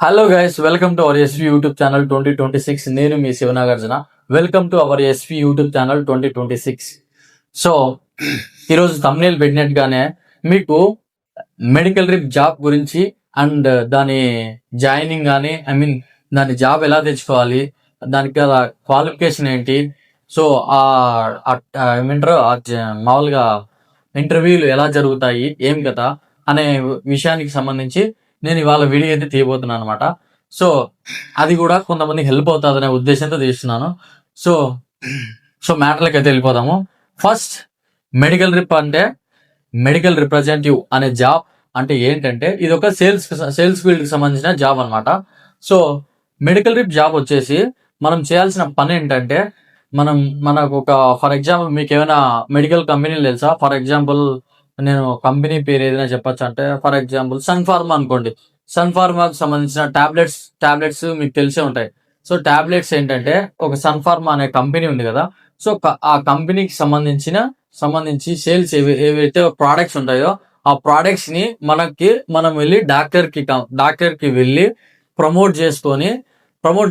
Hello guys, welcome to our SV YouTube channel 2026. నేను మీ Shivanagarjuna. Welcome to our SV YouTube channel 2026. So ఈరోజు thumbnail పెట్టినట్టుగానే మీకు medical rep job గురించి and దాని జాయినింగ్ కానీ దాని జాబ్ ఎలా తెచ్చుకోవాలి, దానికి గల క్వాలిఫికేషన్ ఏంటి, సో ఏమంటారు మామూలుగా ఇంటర్వ్యూలు ఎలా జరుగుతాయి, ఏం కదా అనే విషయానికి సంబంధించి నేను ఇవాళ వీడియో అయితే తీయబోతున్నాను అనమాట. సో అది కూడా కొంతమంది హెల్ప్ అవుతుంది అనే ఉద్దేశంతో తీస్తున్నాను. సో సో మ్యాటర్లకు అయితే వెళ్ళిపోదాము. ఫస్ట్, మెడికల్ రిప్ అంటే మెడికల్ రిప్రజెంటేటివ్ అనే జాబ్ అంటే ఏంటంటే ఇది ఒక సేల్స్ ఫీల్డ్కి సంబంధించిన జాబ్ అనమాట. సో మెడికల్ రిప్ జాబ్ వచ్చేసి మనం చేయాల్సిన పని ఏంటంటే మనకు ఒక ఫర్ ఎగ్జాంపుల్ మీకు ఏమైనా మెడికల్ కంపెనీలు తెలుసా? ఫర్ ఎగ్జాంపుల్ నేను కంపెనీ పేరు ఏదైనా చెప్పొచ్చు అంటే ఫర్ ఎగ్జాంపుల్ సన్ ఫార్మా అనుకోండి. సన్ ఫార్మాకి సంబంధించిన టాబ్లెట్స్ మీకు తెలిసే ఉంటాయి. సో టాబ్లెట్స్ ఏంటంటే ఒక సన్ ఫార్మా అనే కంపెనీ ఉంది కదా. సో ఆ కంపెనీకి సంబంధించి సేల్స్ ఏవైతే ప్రోడక్ట్స్ ఉంటాయో ఆ ప్రోడక్ట్స్ ని మనం వెళ్ళి డాక్టర్ కి వెళ్ళి ప్రమోట్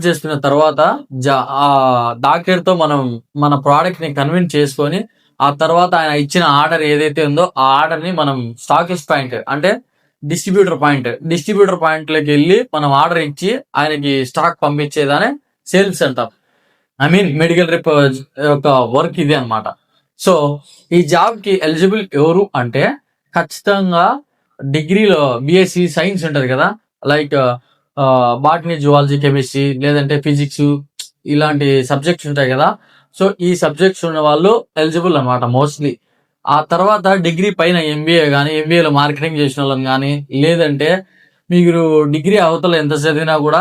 చేసుకున్న తర్వాత ఆ డాక్టర్ తో మనం మన ప్రోడక్ట్ ని కన్విన్స్ చేసుకొని ఆ తర్వాత ఆయన ఇచ్చిన ఆర్డర్ ఏదైతే ఉందో ఆ ఆర్డర్ ని మనం స్టాకిస్ట్ పాయింట్ అంటే డిస్ట్రిబ్యూటర్ పాయింట్ లోకి వెళ్ళి మనం ఆర్డర్ ఇచ్చి ఆయనకి స్టాక్ పంపించేదానే సేల్స్ అంటాం. మెడికల్ రిప్ యొక్క వర్క్ ఇది అనమాట. సో ఈ జాబ్ కి ఎలిజిబుల్ ఎవరు అంటే ఖచ్చితంగా డిగ్రీలో బిఎస్సి సైన్స్ ఉంటది కదా, లైక్ బాటనీ, జువాలజీ, కెమిస్ట్రీ లేదంటే ఫిజిక్స్ ఇలాంటి సబ్జెక్ట్స్ ఉంటాయి కదా. సో ఈ సబ్జెక్ట్స్ ఉన్న వాళ్ళు ఎలిజిబుల్ అనమాట మోస్ట్లీ. ఆ తర్వాత డిగ్రీ పైన ఎంబీఏ కానీ, ఎంబీఏలో మార్కెటింగ్ చేసిన వాళ్ళని కానీ, లేదంటే మీరు డిగ్రీ అవతల ఎంత చదివినా కూడా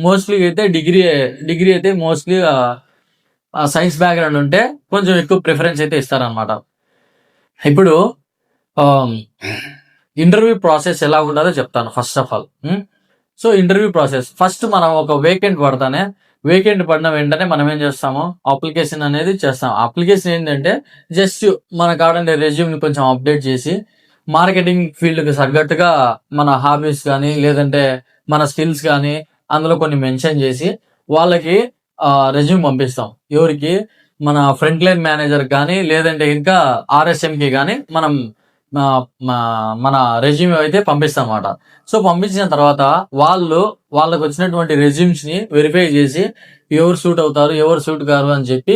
మోస్ట్లీ అయితే డిగ్రీ అయితే మోస్ట్లీ సైన్స్ బ్యాక్గ్రౌండ్ ఉంటే కొంచెం ఎక్కువ ప్రిఫరెన్స్ అయితే ఇస్తారనమాట. ఇప్పుడు ఇంటర్వ్యూ ప్రాసెస్ ఎలా ఉంటుందో చెప్తాను first of all. So interview process first మనం ఒక వేకెంట్ పడిన వెంటనే మనం ఏం చేస్తాము, అప్లికేషన్ అనేది చేస్తాం. అప్లికేషన్ ఏంటంటే జస్ట్ మన కావాలంటే రెజ్యూమ్ ని కొంచెం అప్డేట్ చేసి మార్కెటింగ్ ఫీల్డ్ కి తగ్గట్టుగా మన హాబీస్ కానీ లేదంటే మన స్కిల్స్ కానీ అందులో కొన్ని మెన్షన్ చేసి వాళ్ళకి రెజ్యూమ్ పంపిస్తాం. ఎవరికి? మన ఫ్రంట్ లైన్ మేనేజర్ కానీ లేదంటే ఇంకా RSM కి కానీ మనం మన రెజ్యూమ్ అయితే పంపిస్తాం అన్నమాట. సో పంపించిన తర్వాత వాళ్ళకు వచ్చినటువంటి రెజ్యూమ్స్ ని వెరిఫై చేసి ఎవరు సూట్ అవుతారు, ఎవరు సూట్ కారు అని చెప్పి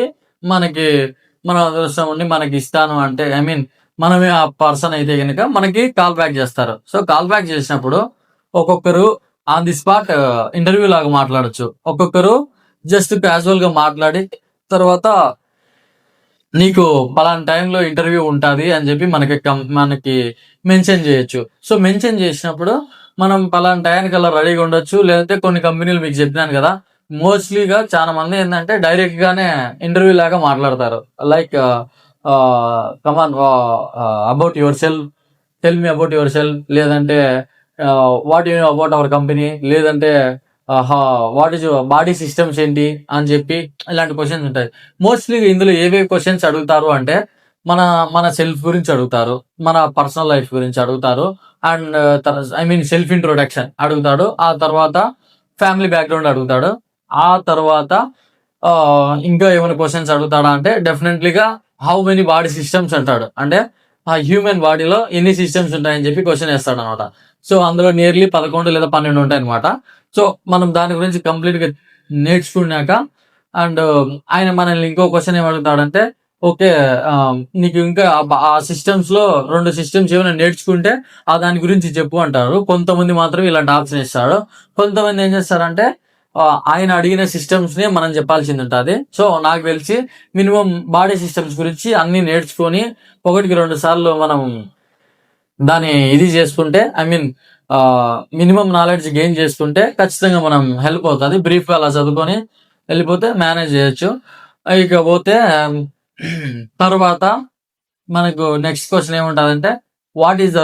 మన అదృష్టం ఉండి మనకి ఇస్తాను అంటే మనమే ఆ పర్సన్ అయితే కనుక మనకి కాల్ బ్యాక్ చేస్తారు. సో కాల్ బ్యాక్ చేసినప్పుడు ఒక్కొక్కరు ఆన్ ది స్పాట్ ఇంటర్వ్యూ లాగా మాట్లాడచ్చు, ఒక్కొక్కరు జస్ట్ క్యాజువల్ గా మాట్లాడి తర్వాత నీకు పలానా టైంలో ఇంటర్వ్యూ ఉంటుంది అని చెప్పి మనకి మెన్షన్ చేయొచ్చు. సో మెన్షన్ చేసినప్పుడు మనం పలానా టైంకి అలా రెడీగా ఉండొచ్చు. లేదంటే కొన్ని కంపెనీలు మీకు చెప్పినాను కదా, మోస్ట్లీగా చాలా మంది ఏంటంటే డైరెక్ట్ గానే ఇంటర్వ్యూ లాగా మాట్లాడతారు. Like come on about yourself, tell me about yourself, లేదంటే what you know about our company, లేదంటే వాట్ ఈజ్ బాడీ సిస్టమ్స్ ఏంటి అని చెప్పి ఇలాంటి క్వశ్చన్స్ ఉంటాయి. మోస్ట్లీ ఇందులో ఏవేవి క్వశ్చన్స్ అడుగుతారు అంటే మన సెల్ఫ్ గురించి అడుగుతారు, మన పర్సనల్ లైఫ్ గురించి అడుగుతారు, అండ్ సెల్ఫ్ ఇంట్రొడక్షన్ అడుగుతాడు. ఆ తర్వాత ఫ్యామిలీ బ్యాక్గ్రౌండ్ అడుగుతాడు. ఆ తర్వాత ఇంకా ఏమైనా క్వశ్చన్స్ అడుగుతాడా అంటే డెఫినెట్లీగా హౌ మెనీ బాడీ సిస్టమ్స్ అంటాడు. అంటే ఆ హ్యూమన్ బాడీలో ఎన్ని సిస్టమ్స్ ఉంటాయని చెప్పి క్వశ్చన్ వేస్తాడు అనమాట. సో అందులో నియర్లీ 11 లేదా 12 ఉంటాయి అనమాట. సో మనం దాని గురించి కంప్లీట్ గా నేర్చుకున్నాక అండ్ ఆయన మనల్ని ఇంకో క్వశ్చన్ ఏమడుగుతాడంటే, ఓకే నీకు ఇంకా ఆ సిస్టమ్స్ లో 2 సిస్టమ్స్ ఏమైనా నేర్చుకుంటే ఆ దాని గురించి చెప్పు అంటారు. కొంతమంది మాత్రం ఇలాంటి ఆప్షన్ ఇస్తాడు. కొంతమంది ఏం చేస్తారంటే ఆయన అడిగిన సిస్టమ్స్ ని మనం చెప్పాల్సింది ఉంటుంది. సో నాకు తెలిసి మినిమం బాడీ సిస్టమ్స్ గురించి అన్ని నేర్చుకొని 1-2 సార్లు మనం దాన్ని ఇది చేసుకుంటే మినిమం నాలెడ్జ్ గెయిన్ చేసుకుంటే ఖచ్చితంగా మనం హెల్ప్ అవుతుంది. బ్రీఫ్ గా అలా చదువుకొని వెళ్ళిపోతే మేనేజ్ చేయొచ్చు. ఇకపోతే తర్వాత మనకు నెక్స్ట్ క్వశ్చన్ ఏముంటుందంటే what is the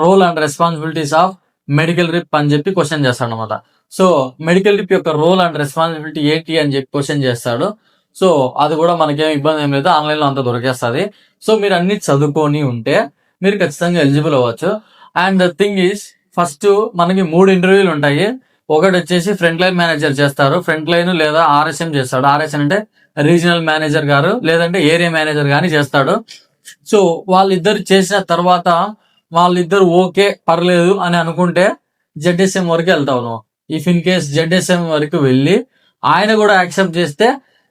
role and responsibilities of medical rep అని చెప్పి క్వశ్చన్ చేస్తాడు అనమాట. సో మెడికల్ రిప్ యొక్క రోల్ అండ్ రెస్పాన్సిబిలిటీ ఏంటి అని చెప్పి క్వశ్చన్ చేస్తాడు. సో అది కూడా మనకేం ఇబ్బంది ఏం లేదు, ఆన్లైన్ లో అంతా దొరికేస్తుంది. సో మీరు అన్ని చదువుకొని ఉంటే మీరు ఖచ్చితంగా ఎలిజిబుల్ అవ్వచ్చు. And the thing is first మనకి 3 ఇంటర్వ్యూలు ఉంటాయి. ఒకటి వచ్చేసి ఫ్రంట్ లైన్ మేనేజర్ చేస్తారు, ఫ్రంట్ లైన్ లేదా ఆర్ఎస్ఎం చేస్తాడు. ఆర్ఎస్ఎం అంటే రీజనల్ మేనేజర్ గారు లేదంటే ఏరియా మేనేజర్ గాని చేస్తాడు. సో వాళ్ళిద్దరు చేసిన తర్వాత వాళ్ళిద్దరు ఓకే పర్లేదు అని అనుకుంటే జెడ్ఎస్ఎం వరకు వెళ్తావు నువ్వు. ఇఫ్ ఇన్ కేస్ జెడ్ఎస్ఎం వరకు వెళ్ళి ఆయన కూడా యాక్సెప్ట్ చేస్తే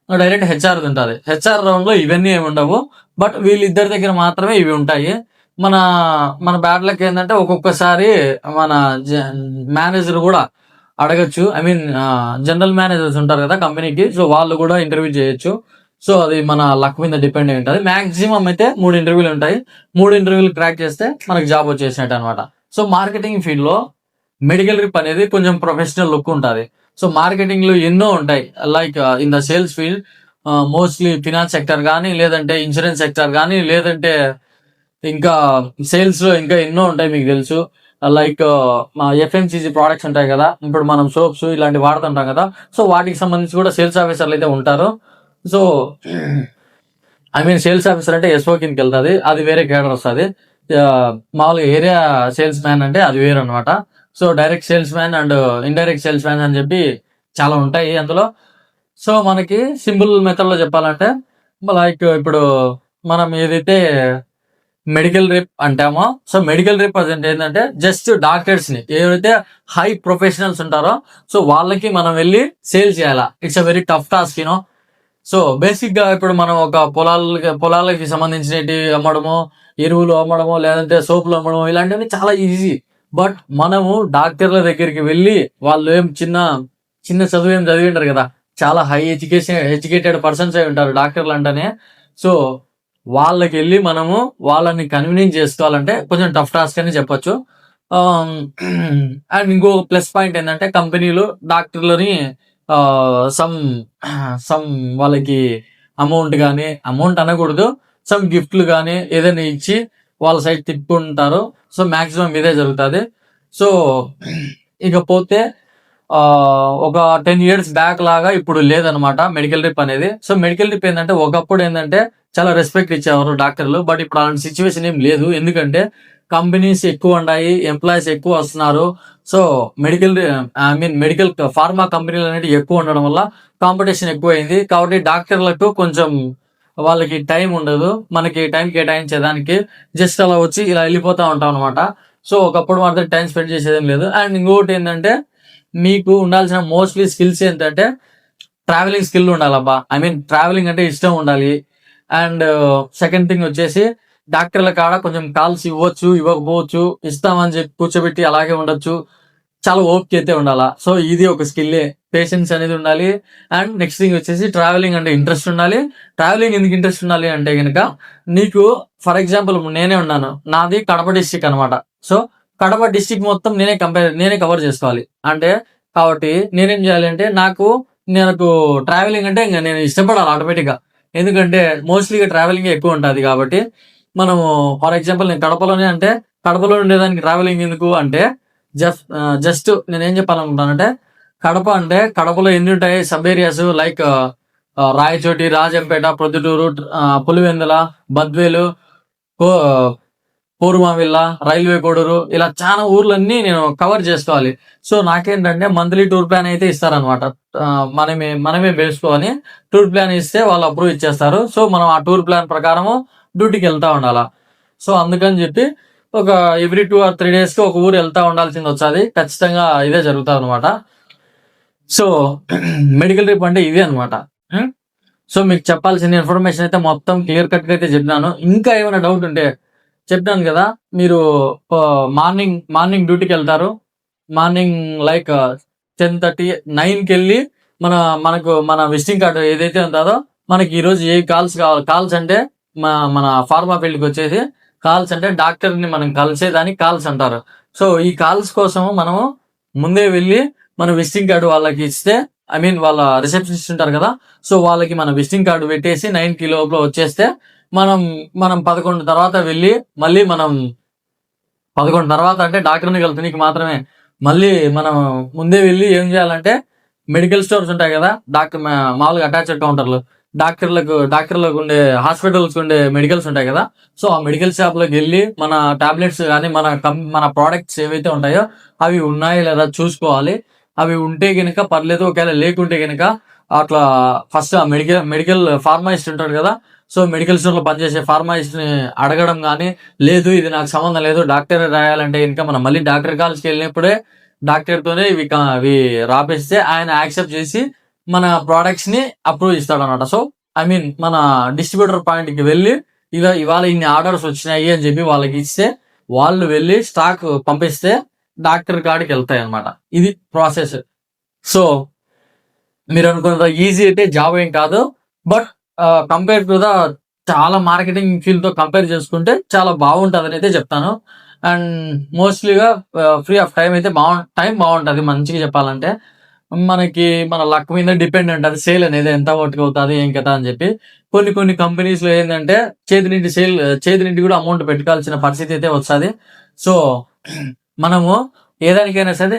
డైరెక్ట్ హెచ్ఆర్ ఉంటుంది. హెచ్ఆర్ రౌండ్ లో ఇవన్నీ ఏమి ఉండవు, బట్ వీళ్ళిద్దరి దగ్గర మాత్రమే ఇవి ఉంటాయి. మన మన బ్యాడ్ లక్ ఏంటంటే ఒక్కొక్కసారి మన మేనేజర్ కూడా అడగచ్చు. ఐ మీన్ జనరల్ మేనేజర్స్ ఉంటారు కదా కంపెనీకి, సో వాళ్ళు కూడా ఇంటర్వ్యూ చేయొచ్చు. సో అది మన లక్ మీద డిపెండ్ అయి ఉంటుంది. మాక్సిమం అయితే 3 ఇంటర్వ్యూలు ఉంటాయి. 3 ఇంటర్వ్యూలు క్రాక్ చేస్తే మనకి జాబ్ వచ్చేసినట్టు అనమాట. సో మార్కెటింగ్ ఫీల్డ్ లో మెడికల్ రిప్ అనేది కొంచెం ప్రొఫెషనల్ లుక్ ఉంటుంది. సో మార్కెటింగ్ లో ఎన్నో ఉంటాయి, like in the sales field mostly finance sector కానీ లేదంటే ఇన్సూరెన్స్ సెక్టర్ కానీ లేదంటే ఇంకా సేల్స్ లో ఇంకా ఎన్నో ఉంటాయి మీకు తెలుసు. లైక్ ఎఫ్ఎంసీజీ ప్రోడక్ట్స్ ఉంటాయి కదా, ఇప్పుడు మనం సోప్స్ ఇలాంటివి వాడుతుంటాం కదా, సో వాటికి సంబంధించి కూడా సేల్స్ ఆఫీసర్లు అయితే ఉంటారు. So I mean sales officer అంటే ఎస్ఓ కిందకి వెళ్తుంది, అది వేరే కేడర్ వస్తుంది. మామూలుగా ఏరియా సేల్స్ మ్యాన్ అంటే అది వేరు అనమాట. So direct sales man and indirect sales man అని చెప్పి చాలా ఉంటాయి అందులో. సో మనకి సింపుల్ మెథడ్ లో చెప్పాలంటే లైక్ ఇప్పుడు మనం ఏదైతే మెడికల్ రిప్ అంటామో, సో మెడికల్ రిప్రజెంట్ ఏంటంటే జస్ట్ డాక్టర్స్ ని ఎవరైతే హై ప్రొఫెషనల్స్ ఉంటారో సో వాళ్ళకి మనం వెళ్ళి సేల్ చేయాలా. It's a very tough task you know. So basic గా ఇప్పుడు మనం ఒక పొలాలకి సంబంధించినవి అమ్మడము, ఎరువులు అమ్మడము లేదంటే సోపులు అమ్మడము ఇలాంటివన్నీ చాలా ఈజీ. బట్ మనము డాక్టర్ల దగ్గరికి వెళ్ళి వాళ్ళు ఏం చిన్న చదువు ఏం చదివింటారు కదా, చాలా హై ఎడ్యుకేటెడ్ పర్సన్స్ అయి ఉంటారు డాక్టర్లు అంటేనే. సో వాళ్ళకి వెళ్ళి మనము వాళ్ళని కన్వీనియన్స్ చేసుకోవాలంటే కొంచెం టఫ్ టాస్క్ అని చెప్పొచ్చు. అండ్ ఇంకో ప్లస్ పాయింట్ ఏంటంటే కంపెనీలు డాక్టర్లని సమ్ సమ్ వాళ్ళకి అమౌంట్ అనకూడదు, సమ్ గిఫ్ట్లు కానీ ఏదైనా ఇచ్చి వాళ్ళ సైడ్ తిప్పుకుంటారు. సో మాక్సిమం ఇదే జరుగుతుంది. సో ఇకపోతే ఒక 10 years బ్యాక్ లాగా ఇప్పుడు లేదనమాట మెడికల్ రిప్ అనేది. సో మెడికల్ రిప్ ఏంటంటే ఒకప్పుడు ఏంటంటే చాలా రెస్పెక్ట్ ఇచ్చేవారు డాక్టర్లు, బట్ ఇప్పుడు అలాంటి సిచ్యువేషన్ ఏం లేదు. ఎందుకంటే కంపెనీస్ ఎక్కువ ఉన్నాయి, ఎంప్లాయీస్ ఎక్కువ వస్తున్నారు. సో మెడికల్ ఫార్మా కంపెనీలు అనేవి ఎక్కువ ఉండడం వల్ల కాంపిటీషన్ ఎక్కువ అయింది. కాబట్టి డాక్టర్లకు కొంచెం వాళ్ళకి టైం ఉండదు, మనకి టైం కేటాయించేదానికి. జస్ట్ అలా వచ్చి ఇలా వెళ్ళిపోతా ఉంటాం అనమాట. సో ఒకప్పుడు మాత్రం టైం స్పెండ్ చేసేదేం లేదు. అండ్ ఇంకొకటి ఏంటంటే మీకు ఉండాల్సిన మోస్ట్లీ స్కిల్స్ ఏంటంటే ట్రావెలింగ్ స్కిల్ ఉండాలబ్బా. ఐ మీన్ ట్రావెలింగ్ అంటే ఇష్టం ఉండాలి. అండ్ సెకండ్ థింగ్ వచ్చేసి డాక్టర్ల కాడ కొంచెం కాల్స్ ఇవ్వచ్చు, ఇవ్వకపోవచ్చు, ఇస్తామని చెప్పి కూర్చోబెట్టి అలాగే ఉండొచ్చు. చాలా ఓపిక అయితే ఉండాలా. సో ఇది ఒక స్కిల్లే, పేషెన్స్ అనేది ఉండాలి. అండ్ నెక్స్ట్ థింగ్ వచ్చేసి ట్రావెలింగ్ అంటే ఇంట్రెస్ట్ ఉండాలి. ట్రావెలింగ్ ఎందుకు ఇంట్రెస్ట్ ఉండాలి అంటే కనుక నీకు ఫర్ ఎగ్జాంపుల్ నేనే ఉన్నాను, నాది కడప డిస్టిక్ అనమాట. సో కడప డిస్టిక్ మొత్తం నేనే కవర్ చేసుకోవాలి అంటే, కాబట్టి నేనేం చేయాలి అంటే నాకు ట్రావెలింగ్ అంటే ఇంకా నేను ఇష్టపడాలి ఆటోమేటిక్ గా. ఎందుకంటే మోస్ట్లీగా ట్రావెలింగ్ ఎక్కువ ఉంటుంది. కాబట్టి మనము ఫర్ ఎగ్జాంపుల్ నేను కడపలోనే అంటే కడపలో ఉండేదానికి ట్రావెలింగ్ ఎందుకు అంటే జస్ట్ నేనేం చెప్పాలనుకుంటానంటే కడప అంటే కడపలో ఎన్ని ఉంటాయి sub areas, like Rayachoti, Rajampet, Proddatur, Pulivendula, Badvel, పూర్వవిల్ల, రైల్వే కోడూరు, ఇలా చాలా ఊర్లన్నీ నేను కవర్ చేసుకోవాలి. సో నాకేంటంటే మంత్లీ టూర్ ప్లాన్ అయితే ఇస్తారనమాట. మనమే వేసుకొని టూర్ ప్లాన్ ఇస్తే వాళ్ళు అప్రూవ్ ఇచ్చేస్తారు. సో మనం ఆ టూర్ ప్లాన్ ప్రకారము డ్యూటీకి వెళ్తా ఉండాలా. సో అందుకని చెప్పి ఒక ఎవ్రీ 2 or 3 days కి ఒక ఊరు వెళ్తా ఉండాల్సింది వచ్చాది. ఖచ్చితంగా ఇదే జరుగుతుంది అనమాట. సో మెడికల్ రిప్ అంటే ఇదే అనమాట. సో మీకు చెప్పాల్సిన ఇన్ఫర్మేషన్ అయితే మొత్తం క్లియర్ కట్ గా అయితే చెప్పినాను. ఇంకా ఏమైనా డౌట్ ఉంటే చెప్పాను కదా, మీరు మార్నింగ్ డ్యూటీకి వెళ్తారు. మార్నింగ్ లైక్ 10:30, 9కి వెళ్ళి మన విజిటింగ్ కార్డు ఏదైతే ఉంటుందో మనకి ఈరోజు ఏ కాల్స్ కావాలి. కాల్స్ అంటే మన ఫార్మా ఫీల్డ్కి వచ్చేసి కాల్స్ అంటే డాక్టర్ని మనం కలిసేదానికి కాల్స్ అంటారు. సో ఈ కాల్స్ కోసం మనము ముందే వెళ్ళి మన విజిటింగ్ కార్డు వాళ్ళకి ఇస్తే, ఐ మీన్ వాళ్ళ రిసెప్షనిస్ట్ ఉంటారు కదా, సో వాళ్ళకి మన విజిటింగ్ కార్డు పెట్టేసి 9కి లోపల వచ్చేస్తే మనం 11 తర్వాత వెళ్ళి మళ్ళీ మనం 11 తర్వాత అంటే డాక్టర్ని కలుపునికి మాత్రమే మళ్ళీ మనం ముందే వెళ్ళి ఏం చేయాలంటే మెడికల్ స్టోర్స్ ఉంటాయి కదా, మామూలుగా అటాచ్డ్ కౌంటర్లు, డాక్టర్లకు ఉండే హాస్పిటల్స్ ఉండే మెడికల్స్ ఉంటాయి కదా. సో ఆ మెడికల్ షాప్ లోకి వెళ్ళి మన టాబ్లెట్స్ కానీ మన ప్రోడక్ట్స్ ఏవైతే ఉంటాయో అవి ఉన్నాయో లేదా చూసుకోవాలి. అవి ఉంటే గనక పర్లేదు, ఒకవేళ లేకుంటే గనక అట్లా ఫస్ట్ ఆ మెడికల్ ఫార్మాసిస్ట్ ఉంటాడు కదా, సో మెడికల్ స్టోర్ లో పనిచేసే ఫార్మాసిస్ట్ ని అడగడం కానీ, లేదు ఇది నాకు సంబంధం లేదు డాక్టర్ రాయాలంటే ఇంకా మనం మళ్ళీ డాక్టర్ కాల్స్కి వెళ్ళినప్పుడే డాక్టర్ తోనే ఇవి రాపిస్తే ఆయన యాక్సెప్ట్ చేసి మన ప్రోడక్ట్స్ ని అప్రూవ్ ఇస్తాడు అనమాట. సో ఐ మీన్ మన డిస్ట్రిబ్యూటర్ పాయింట్ కి వెళ్ళి ఇలా ఇవాళ ఇన్ని ఆర్డర్స్ వచ్చినాయి అని చెప్పి వాళ్ళకి ఇస్తే వాళ్ళు వెళ్ళి స్టాక్ పంపిస్తే డాక్టర్ కాడికి వెళ్తాయి అనమాట. ఇది ప్రాసెస్. సో మీరు అనుకున్న ఈజీ అయితే జాబ్ ఏం కాదు, బట్ కంపేర్ టు ద చాలా మార్కెటింగ్ ఫీల్డ్ తో కంపేర్ చేసుకుంటే చాలా బాగుంటుంది అయితే చెప్తాను. అండ్ మోస్ట్లీగా ఫ్రీ ఆఫ్ టైం అయితే టైం బాగుంటుంది మంచిగా చెప్పాలంటే. మనకి మన లక్ మీద డిపెండ్ ఉంటుంది సేల్ అనేది ఎంత వర్క్ అవుతుంది ఏం కదా అని చెప్పి. కొన్ని కంపెనీస్ లో ఏంటంటే చేతి నుండి కూడా అమౌంట్ పెట్టుకోవాల్సిన పరిస్థితి అయితే వస్తుంది. సో మనము ఏదానికైనా సరే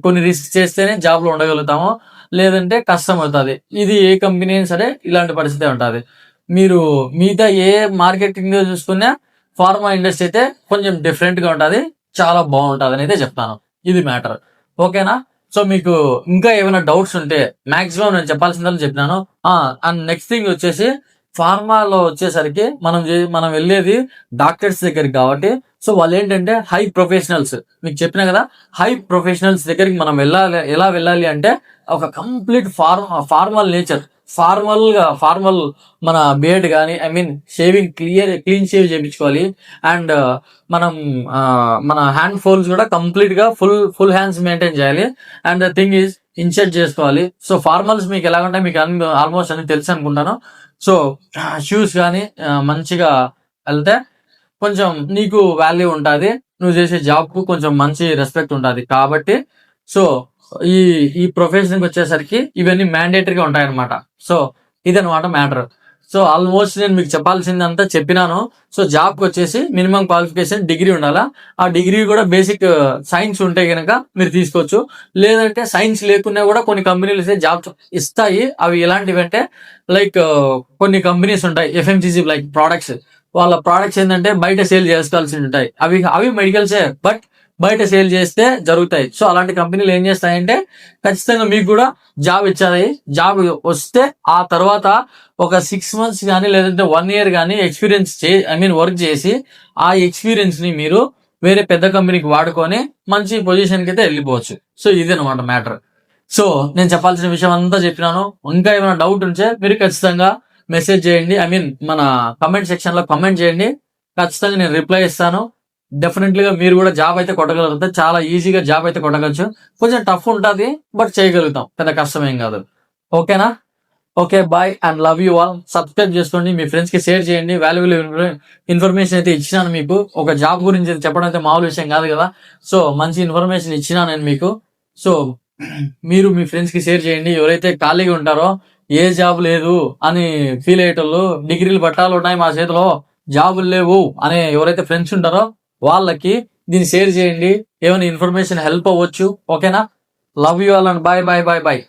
కొన్ని రిస్క్ చేస్తేనే జాబ్ లో ఉండగలుగుతాము, లేదంటే కష్టం అవుతుంది. ఇది ఏ కంపెనీ అయినా సరే ఇలాంటి పరిస్థితి ఉంటుంది. మీరు మిగతా ఏ మార్కెటింగ్ చూసుకున్నా ఫార్మా ఇండస్ట్రీ అయితే కొంచెం డిఫరెంట్ గా ఉంటుంది, చాలా బాగుంటుంది అని అయితే చెప్తాను. ఇది మ్యాటర్. ఓకేనా? సో మీకు ఇంకా ఏమైనా డౌట్స్ ఉంటే మాక్సిమం నేను చెప్పాల్సిందని చెప్పినాను. అండ్ నెక్స్ట్ థింగ్ వచ్చేసి ఫార్మాలో వచ్చేసరికి మనం వెళ్ళేది డాక్టర్స్ దగ్గరికి కాబట్టి, సో వాళ్ళు ఏంటంటే హై ప్రొఫెషనల్స్. మీకు చెప్పినా కదా, హై ప్రొఫెషనల్స్ దగ్గరికి మనం ఎలా వెళ్ళాలి అంటే ఒక కంప్లీట్ ఫార్మల్ నేచర్, ఫార్మల్ మన బియర్డ్ కానీ, I mean shaving clean shave చేయించుకోవాలి. అండ్ మనం మన హ్యాండ్ ఫోల్స్ కూడా కంప్లీట్ గా ఫుల్ హ్యాండ్స్ మెయింటైన్ చేయాలి. And the thing is in shirt చేసుకోవాలి. సో ఫార్మల్స్ మీకు ఎలా ఉంటాయి మీకు ఆల్మోస్ట్ అన్ని తెలుసు అనుకుంటాను. సో షూస్ కానీ మంచిగా వెళ్తే కొంచెం నీకు వాల్యూ ఉంటుంది, నువ్వు చేసే జాబ్ కు కొంచెం మంచి రెస్పెక్ట్ ఉంటుంది. కాబట్టి సో ఈ ప్రొఫెషన్ వచ్చేసరికి ఇవన్నీ మ్యాండేటరీగా ఉంటాయి అనమాట. సో ఇదనమాట మ్యాటర్. సో ఆల్మోస్ట్ నేను మీకు చెప్పాల్సిందంతా చెప్పినాను. సో జాబ్ కి వచ్చేసి మినిమం క్వాలిఫికేషన్ డిగ్రీ ఉండాలా. ఆ డిగ్రీ కూడా బేసిక్ సైన్స్ ఉంటే గనక మీరు తీసుకోవచ్చు, లేదంటే సైన్స్ లేకున్నా కూడా కొన్ని కంపెనీలు జాబ్ ఇస్తాయి. అవి ఎలాంటివి అంటే లైక్ కొన్ని కంపెనీస్ ఉంటాయి ఎఫ్ఎంసీజీ లైక్ ప్రోడక్ట్స్. వాళ్ళ ప్రోడక్ట్స్ ఏంటంటే బయట సేల్ చేసుకోవాల్సి ఉంటాయి. అవి మెడికల్సే, బట్ బయట సేల్ చేస్తే జరుగుతాయి. సో అలాంటి కంపెనీలు ఏం చేస్తాయంటే ఖచ్చితంగా మీకు కూడా జాబ్ ఇచ్చాయి. జాబ్ వస్తే ఆ తర్వాత ఒక 6 months కానీ లేదంటే 1 year కానీ ఎక్స్పీరియన్స్ వర్క్ చేసి ఆ ఎక్స్పీరియన్స్ ని మీరు వేరే పెద్ద కంపెనీకి వాడుకొని మంచి పొజిషన్ కి అయితే వెళ్ళిపోవచ్చు. సో ఇది అనమాట మ్యాటర్. సో నేను చెప్పాల్సిన విషయం అంతా చెప్పినాను. ఇంకా ఏమైనా డౌట్ ఉంటే మీరు ఖచ్చితంగా మెసేజ్ చేయండి, మన కమెంట్ సెక్షన్ లో కమెంట్ చేయండి. ఖచ్చితంగా నేను రిప్లై ఇస్తాను. డెఫినెట్లీగా మీరు కూడా జాబ్ అయితే కొట్టగలుగుతారు, చాలా ఈజీగా జాబ్ అయితే కొట్టగలచ్చు. కొంచెం టఫ్ ఉంటుంది, బట్ చేయగలుగుతాం, పెద్ద కష్టమేం కాదు. ఓకేనా? Okay, bye and love you all. Subscribe చేసుకోండి, మీ ఫ్రెండ్స్ కి షేర్ చేయండి. వాల్యుబుల్ ఇన్ఫర్మేషన్ అయితే ఇచ్చినాను మీకు. ఒక జాబ్ గురించి చెప్పడం అయితే మామూలు విషయం కాదు కదా. సో మంచి ఇన్ఫర్మేషన్ ఇచ్చినా నేను మీకు. సో మీరు మీ ఫ్రెండ్స్ కి షేర్ చేయండి. ఎవరైతే ఖాళీగా ఉంటారో, ఏ జాబ్ లేదు అని ఫీల్ అయ్యేటోళ్ళు, డిగ్రీలు పట్టాలు ఉన్నాయి మా చేతిలో జాబులు లేవు అనే ఎవరైతే ఫ్రెండ్స్ ఉంటారో వాళ్ళకి దీన్ని షేర్ చేయండి. ఏమైనా ఇన్ఫర్మేషన్ హెల్ప్ అవ్వచ్చు. ఓకేనా? Love you all and bye bye bye bye.